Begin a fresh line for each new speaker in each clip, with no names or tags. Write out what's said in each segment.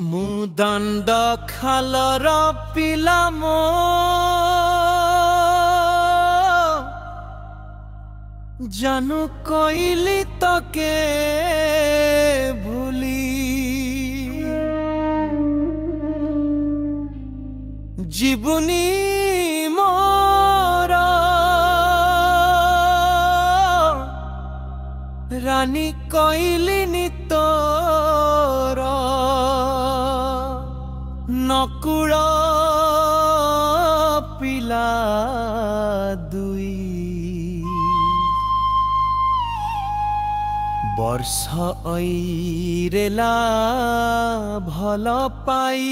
ମୁଁ ଦଣ୍ଡ ଖାଲର ପିଲା ମୋ ଜାନୁ କହିଲି ତକେ ଭୁଲି ଯିବୁନି ମୋର ରାନୀ କହିଲିନି ତୋର नकुल पिला दुई वर्ष ऐरेला भल पाई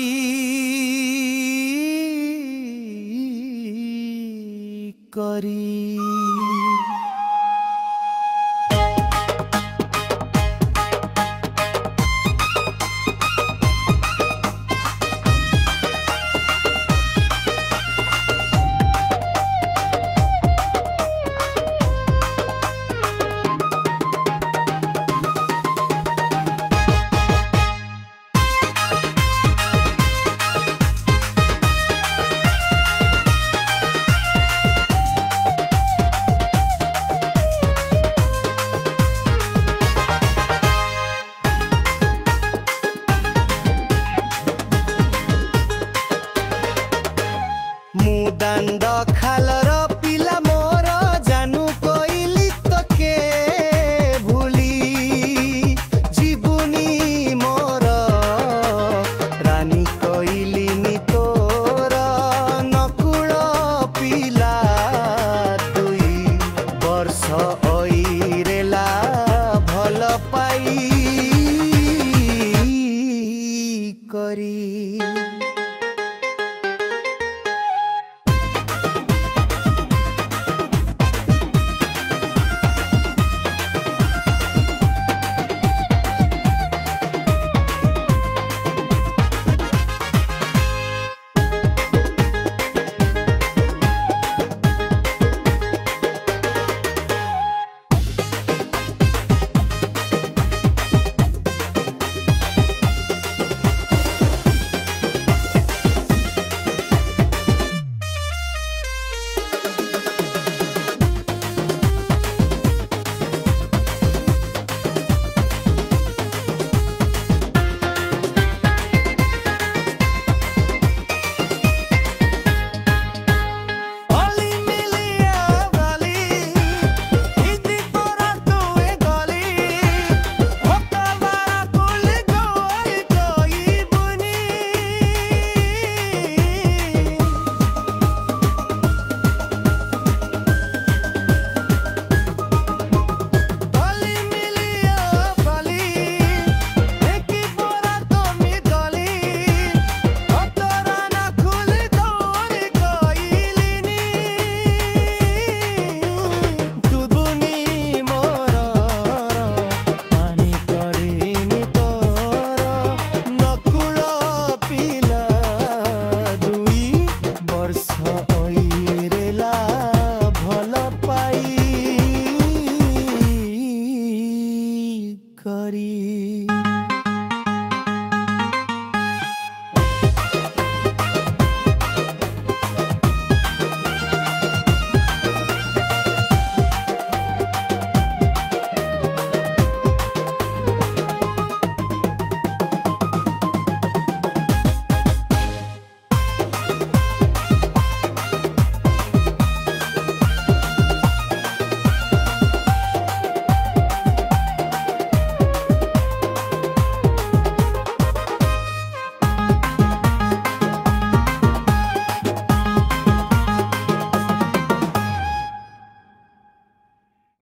करी दंड खालर पिला मोर जानू कोइली तके भूली जीवनी मोर रानी कोइली नी तोर नकुल पिला दुई वर्ष ऐरेला भल पाई करी।